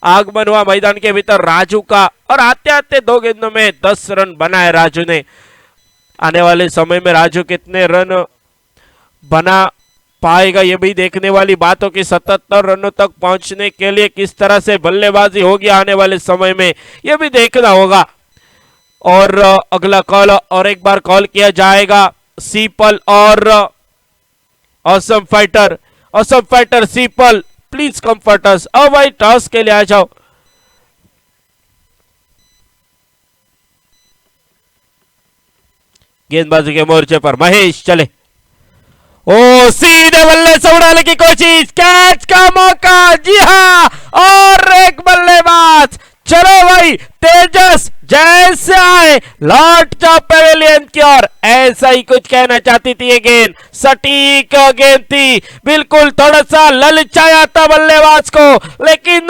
आगमन हुआ मैदान के भीतर राजू का, और आते आते 2 गेंदों में 10 रन बनाए राजू ने। आने वाले समय में राजू कितने रन बना पाएगा ये भी देखने वाली बात हो कि 77 रनों तक पहुंचने के लिए किस तरह से बल्लेबाजी होगी आने वाले समय में, ये भी देखना होगा। और अगला कॉल और एक बार कॉल किया जाएगा, सीपल और ऑसम फाइटर सीपल, प्लीज कंफर्ट अस। अब भाई टॉस के लिए आ जाओ। गेंदबाजी के मोर्चे पर महेश चले, ओ सीधे बल्ले से उड़ाने की कोशिश, कैच का मौका, जी हां, और एक बल्लेबाज, चलो भाई तेजस जैसे आए लौट जाओ पेवेलियन की ओर, ऐसा ही कुछ कहना चाहती थी ये गेंद, सटीक गेंद थी, बिल्कुल थोड़ा सा ललचाया था बल्लेबाज को, लेकिन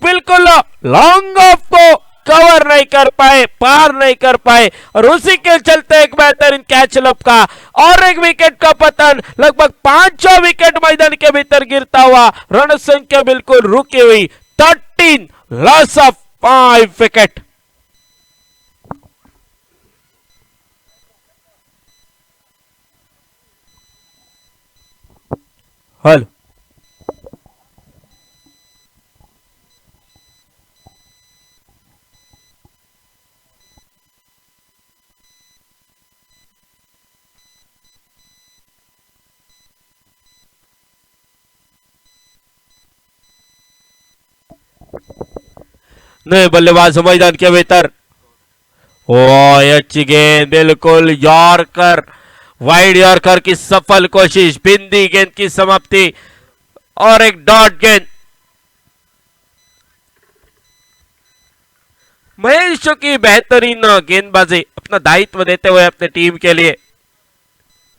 बिल्कुल लॉन्ग ऑफ को कवर नहीं कर पाए, पार नहीं कर पाए, और उसी के चलते एक बेहतरीन कैच लप का और एक विकेट का पतन, लगभग 5 विकेट मैदान के भीतर गिरता हुआ, रन संख्या बिल्कुल रुकी हुई, 13 लॉस ऑफ 5 विकेट। हेलो, नए बल्लेबाज मैदान के भीतर, ओ अच्छी गेंद, बिल्कुल यॉर्कर, वाइड यॉर्कर की सफल कोशिश, बिंदी गेंद की समाप्ति और एक डॉट गेंद। महेश की बेहतरीन गेंदबाजी, अपना दायित्व देते हुए अपने टीम के लिए,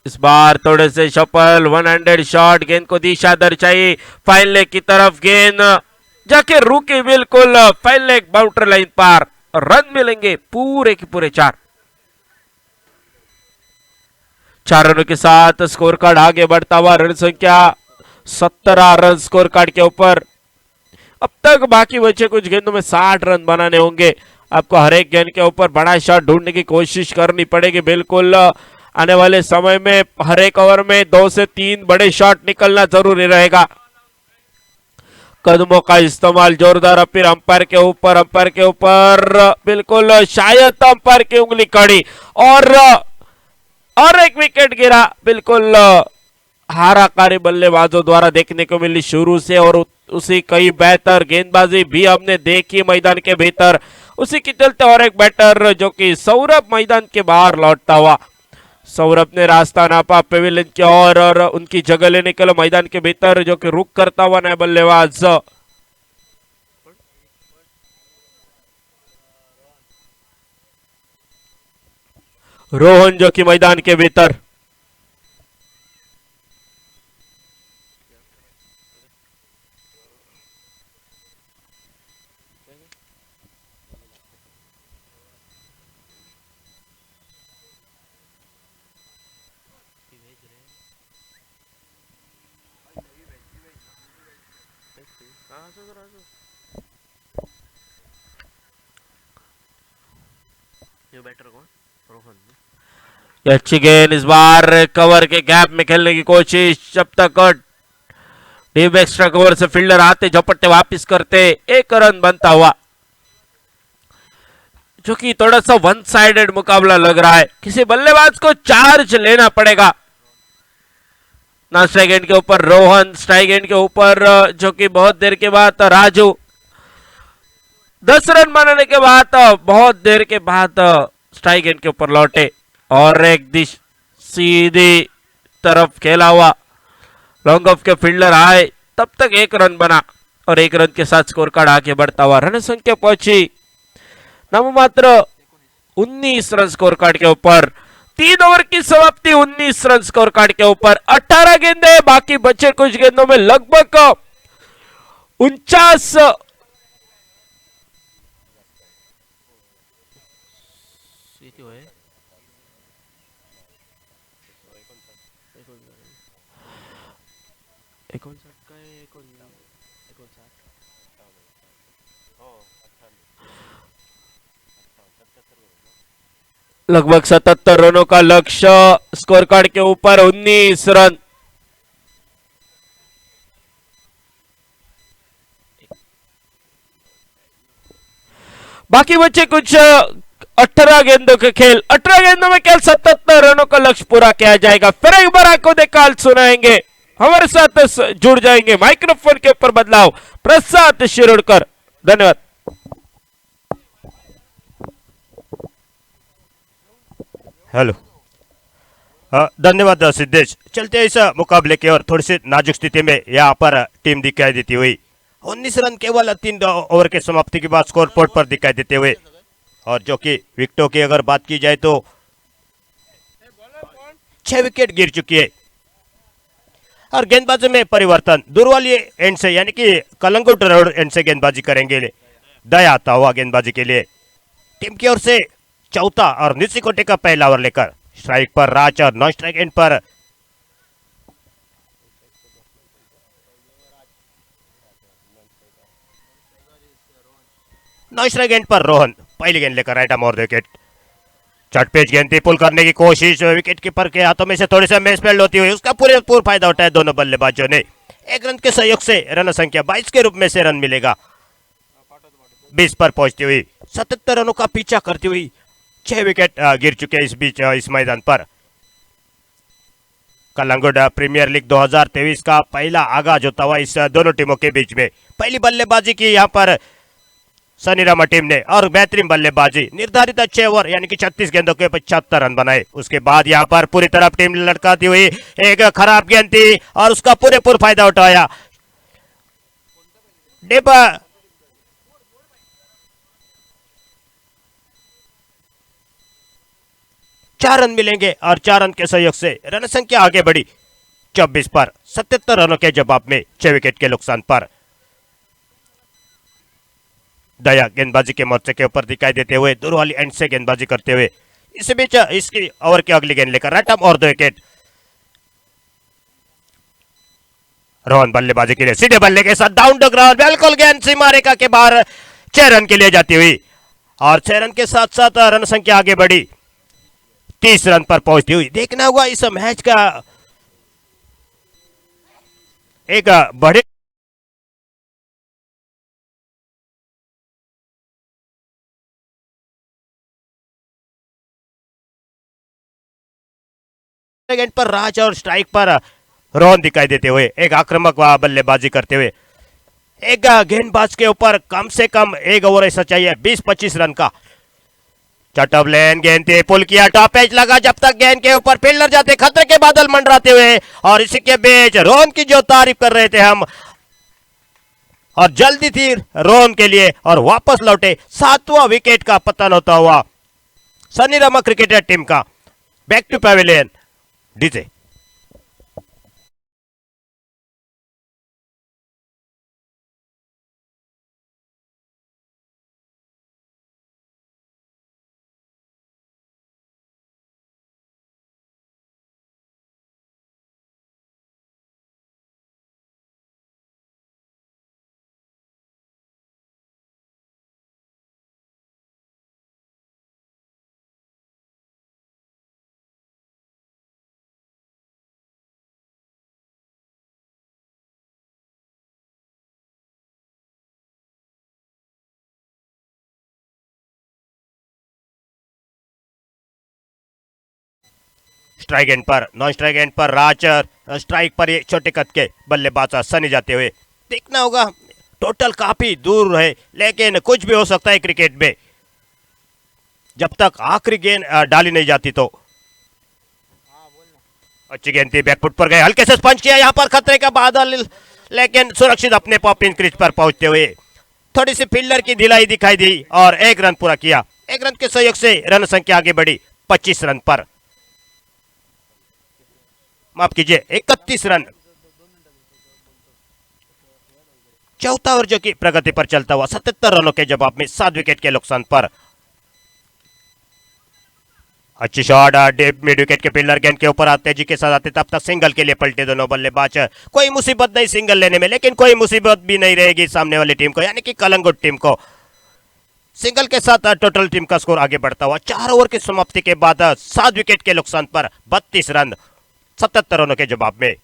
इस बार थोड़े से सफल 100 शॉट, गेंद को दिशा दर्शाई, फाइन लेग की तरफ गेंद जाके रुकी, बिल्कुल फाइन लेग बाउंड्री लाइन पार, रन मिलेंगे पूरे के पूरे 4। 4 रनों के साथ स्कोर कार्ड आगे बढ़ता हुआ, रन संख्या 17 रन स्कोर कार्ड के ऊपर। अब तक बाकी बचे कुछ गेंदों में 60 रन बनाने होंगे, आपको हर एक गेंद के ऊपर बड़ा शॉट ढूंढने की कोशिश करनी पड़ेगी। बिल्कुल आने वाले समय में हर एक ओवर में 2 से 3 बड़े शॉट निकलना जरूरी रहेगा। कदमों का इस्तेमाल जोरदार अपील, अंपायर के ऊपर बिल्कुल शायद अंपायर की उंगली कड़ी, और एक विकेट गिरा, बिल्कुल हाराकारी बल्लेबाजों द्वारा देखने को मिली शुरू से, और उसी कई बेहतर गेंदबाजी भी हमने देखी मैदान के भीतर। उसी के चलते और एक बैटर जो कि सौरभ मैदान के बाहर लौटता हुआ, सौरभ ने रास्ता नापा पेविलियन की ओर और उनकी जगह लेने के लिए मैदान के भीतर जो कि रुक करता हुआ नया बल्लेबाज रोहन जो कि मैदान के भीतर। ये अच्छी गेंद, इस बार कवर के गैप में खेलने की कोशिश, जब तक डीप एक्स्ट्रा कवर से फील्डर आते झपट्टे वापस करते, एक रन बनता हुआ, जो कि थोड़ा सा वन साइडेड मुकाबला लग रहा है। किसी बल्लेबाज को चार्ज लेना पड़ेगा। ना स्ट्राइक एंड के ऊपर रोहन, स्ट्राइक एंड के ऊपर जो कि बहुत देर के बाद राजू, 10 रन बनाने के बाद बहुत देर के बाद स्ट्राइक एंड के ऊपर लौटे और एक दिश सीधी तरफ खेला हुआ लॉन्ग ऑफ के फील्डर आए, तब तक एक रन बना और एक रन के साथ स्कोर कार्ड आगे बढ़ता हुआ रन संख्या पहुंची नाममात्र 19 रन स्कोर कार्ड के ऊपर। 3 ओवर की समाप्ति 19 रन स्कोर कार्ड के ऊपर। 18 गेंदे बाकी बचे कुछ गेंदों में लगभग 49 लगभग 77 रनों का लक्ष्य, स्कोर कार्ड के ऊपर 19 रन। बाकी बचे कुछ 18 गेंदों के खेल। 18 गेंदों में केवल 77 रनों का लक्ष्य पूरा किया जाएगा। फिर एक बार आपको काल सुनाएंगे, हमारे साथ जुड़ जाएंगे माइक्रोफोन के ऊपर बदलाव प्रसाद शिरोडकर। धन्यवाद। हेलो, धन्यवाद सिद्धेश। चलते इस मुकाबले की ओर। थोड़ी सी नाजुक स्थिति में यहाँ पर टीम दिखाई देती हुई, 19 रन केवल 3 ओवर के समाप्ति के बाद स्कोर बोर्ड पर दिखाई देते हुए, और जो कि विकेटों की अगर बात की जाए तो 6 विकेट गिर चुकी है। और गेंदबाजी में परिवर्तन, दूर वाली एंड से यानी कि कलंगुट रोड एंड से गेंदबाजी करेंगे दया आता हुआ गेंदबाजी के लिए। टीम की ओर से चौथा और निचली कोटे का पहला ओवर लेकर स्ट्राइक पर राज और नॉन स्ट्राइक एंड पर रोहन पहली गेंद लेकर राइट आर्म और विकेट। चट पेच गेंद पुल करने की कोशिश, विकेट कीपर के हाथों में से थोड़ी सी मिसफील्ड होती हुई, उसका पूरा फायदा उठाया दोनों बल्लेबाजों ने। एक रन के सहयोग से रन संख्या 22 के रूप में से रन मिलेगा 20 पर पहुंचती हुई। 77 रनों का पीछा करती हुई 6 विकेट गिर चुके इस बीच इस मैदान पर। कलंगुट प्रीमियर लीग 2023 का पहला आगाज होता हुआ इस दोनों टीमों के बीच में। पहली बल्लेबाजी की यहाँ पर सनीरामा टीम ने और बेहतरीन बल्लेबाजी, निर्धारित 6 ओवर यानी कि 36 गेंदों के 75 रन बनाए। उसके बाद यहाँ पर पूरी तरफ टीम लड़काती हुई एक खराब गेंद थी और उसका पूरे फायदा उठाया। डिप 4 रन मिलेंगे और 4 रन के सहयोग से रन संख्या आगे बढ़ी 24 पर। 77 रनों के जवाब में 6 विकेट के नुकसान पर दया गेंदबाजी के मोर्चे के ऊपर दिखाई देते हुए दूर वाली एंड से गेंदबाजी करते हुए। इस बीच इसकी ओवर की अगली गेंद लेकर राइट आर्म और 2 विकेट। रोहन बल्लेबाजी के लिए सीधे बल्ले के साथ डाउन द ग्राउंड, बिल्कुल गेंद सीमा रेखा के बाहर 6 रन के लिए जाती हुई और 6 रन के साथ साथ रन संख्या आगे बढ़ी 30 रन पर पहुंचती हुई। देखना होगा इस मैच का एक बड़े गेंद पर राज और स्ट्राइक पर रोहन दिखाई देते हुए एक आक्रामक बल्लेबाजी करते हुए। एक गेंदबाज के ऊपर कम से कम एक ओवर ऐसा चाहिए 20-25 रन का। चटअप लेन गेंद पे पुल किया, टॉप एज लगा, जब तक गेंद के ऊपर फील्डर जाते खतरे के बादल मंडराते हुए और इसी के बीच रोहन की जो तारीफ कर रहे थे हम, और जल्दी थी रोहन के लिए और वापस लौटे। 7वां विकेट का पतन होता हुआ सनीरामा क्रिकेटर टीम का। Back to pavilion DJ. Strike end पर, नॉन स्ट्राइक एंड पर राजर, स्ट्राइक पर ये छोटे कद के बल्लेबाज सनी जाते हुए देखना होगा। टोटल काफी दूर है, लेकिन कुछ भी हो सकता है क्रिकेट में जब तक आखिरी गेंद डाली नहीं जाती तो। अच्छी गेंद थी, बैकफुट पर गए, हल्के से पंच किया, यहाँ पर खतरे का बादल, लेकिन सुरक्षित अपने पॉपिंग क्रीज पर पहुंचते हुए थोड़ी सी फील्डर की ढिलाई दिखाई दी और एक रन पूरा किया। एक रन के सहयोग से रन संख्या आगे बढ़ी 25 रन पर, माफ कीजिए 31 रन। चौथा ओवर जो की प्रगति पर चलता हुआ 77 रनों के जवाब में 7 विकेट के नुकसान पर। अच्छी शॉट, डीप मिड विकेट के फील्डर गेंद के ऊपर आते जी के साथ आते, तब तक सिंगल के लिए पलटे दोनों बल्लेबाज। कोई मुसीबत नहीं सिंगल लेने में, लेकिन कोई मुसीबत भी नहीं रहेगी सामने वाली टीम को, यानी कि कलंगुट टीम को। सिंगल के साथ टोटल टीम का स्कोर आगे बढ़ता हुआ 4 ओवर की समाप्ति के बाद 7 विकेट के नुकसान पर 32 रन 77 रनों के जवाब में।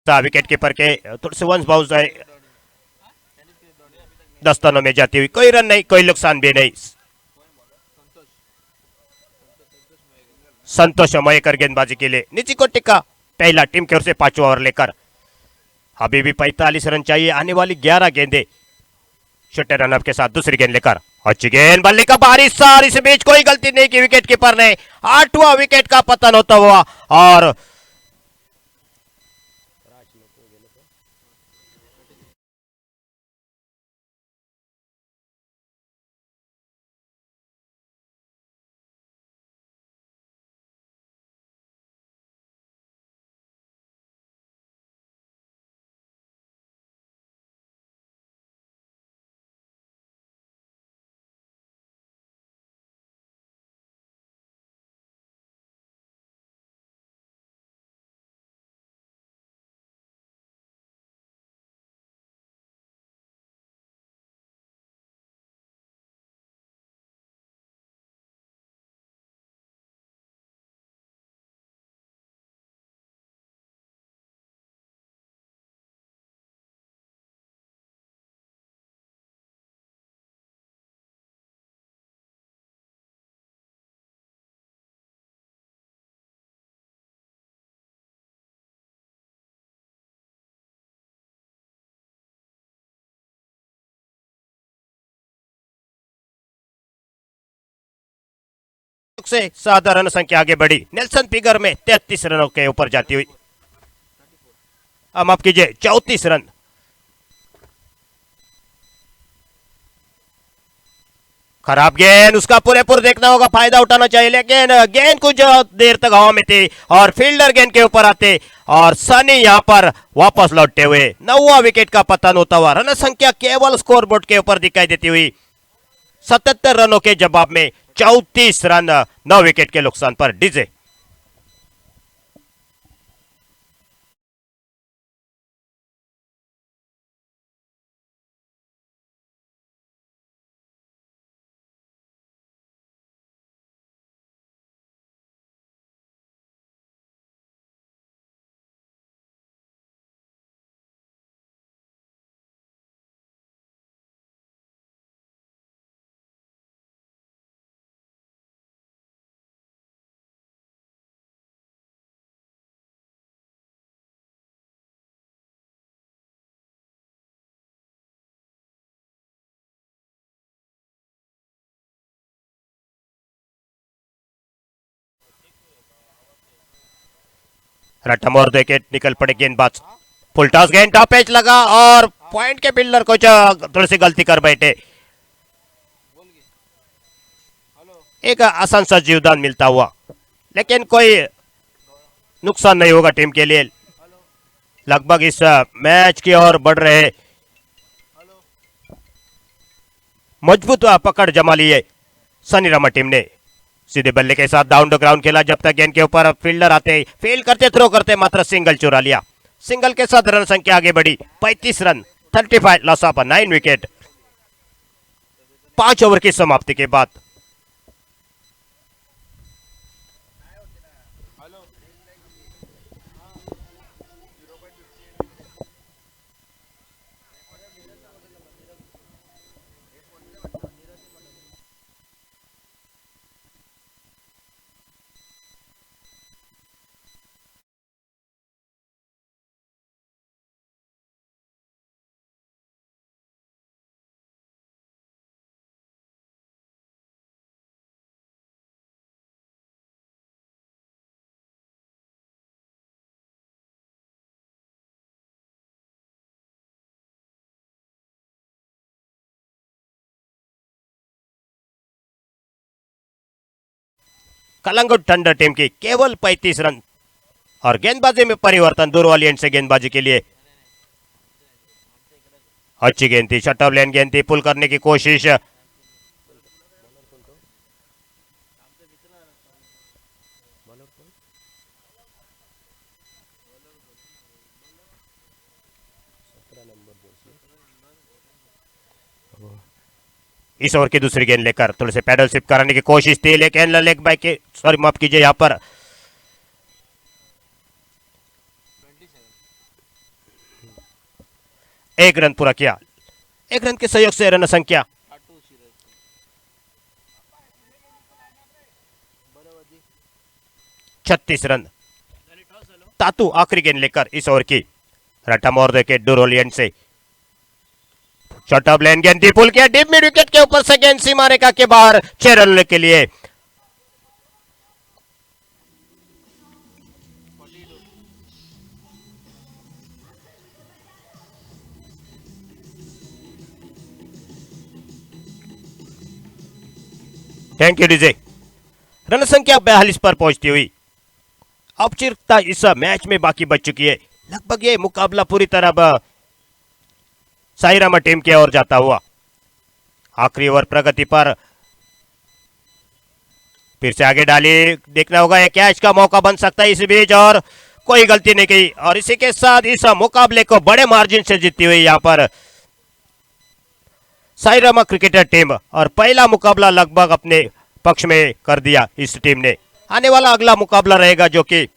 विकेट कीपर के थोड़े से वंस बाउंस है, दस्तानों में जाती हुई, कोई रन नहीं, कोई नुकसान भी नहीं। संतोष मयेकर गेंदबाजी के लिए निची कोटि का पहला टीम की ओर से 5वां ओवर लेकर। अभी भी 45 रन चाहिए, आने वाली 11 गेंदे। छोटे रनअप के साथ दूसरी गेंद लेकर अच्छी गेंद, बल्ले का बारिश, और इस बीच कोई गलती नहीं की विकेट कीपर ने। 8वां विकेट का पतन होता हुआ और से साधारण संख्या आगे बढ़ी, नेल्सन फिगर में 33 रनों के ऊपर जाती हुई। माफ कीजिए 34 रन। खराब गेंद, उसका पूरेपूर देखना होगा, फायदा उठाना चाहिए, लेकिन गेंद कुछ देर तक हवा में थी और फील्डर गेंद के ऊपर आते और सनी यहां पर वापस लौटते हुए 9वां विकेट का पतन होता हुआ। रन संख्या केवल स्कोरबोर्ड के ऊपर दिखाई देती हुई 77 रनों के जवाब में 34 रन 9 विकेट के नुकसान पर। डीजे रट्टा मोर विकेट निकल पड़े गेंदबाज। फुल टॉस गेंद टॉप एज लगा और पॉइंट के फील्डर को थोड़ी सी गलती कर बैठे। एक आसान सा जीवदान मिलता हुआ, लेकिन कोई नुकसान नहीं होगा टीम के लिए। लगभग इस मैच की ओर बढ़ रहे, मजबूत पकड़ जमा लिए सनी रामा टीम ने। सीधे बल्ले के साथ डाउन द ग्राउंड खेला, जब तक गेंद के ऊपर फील्डर आते फील्ड करते थ्रो करते मात्र सिंगल चुरा लिया। सिंगल के साथ रन संख्या आगे बढ़ी 35 run, 35 loss of 9 wicket 5 over की समाप्ति के बाद। कलंगुट थंडर टीम की केवल 35 रन और गेंदबाजी में परिवर्तन दूर वाली एंड से गेंदबाजी के लिए। अच्छी गेंद थी, शट ऑफ लेन गेंद थी, पुल करने की कोशिश। इस ओवर की दूसरी गेंद लेकर थोड़े से पैडल शिफ्ट कराने की कोशिश थी, लेकिन लेग बाय के सॉरी माफ कीजिए यहां पर एक रन पूरा किया। एक रन के सहयोग से रन संख्या 36 रन। तातू आखिरी गेंद लेकर इस ओवर की रट्टा मोर विकेट डूरोलियन से शॉर्ट ऑफ लेन गेंद पुल किया डीप मिड विकेट के ऊपर से गेंद सीमा रेखा के बाहर 6 रन के लिए। Thank you DJ. रन संख्या 42 पर पहुंचती हुई औपचारिकता इस मैच में बाकी बच चुकी है। लगभग ये मुकाबला पूरी तरह साई रामा टीम की ओर जाता हुआ। आखिरी ओवर प्रगति पर फिर से आगे डाली, देखना होगा ये कैच का मौका बन सकता है इस बीच, और कोई गलती नहीं की और इसी के साथ इस मुकाबले को बड़े मार्जिन से जीती हुई यहां पर साई रामा क्रिकेटर टीम, और पहला मुकाबला लगभग अपने पक्ष में कर दिया इस टीम ने। आने वाला अगला मुकाबला रहेगा जो कि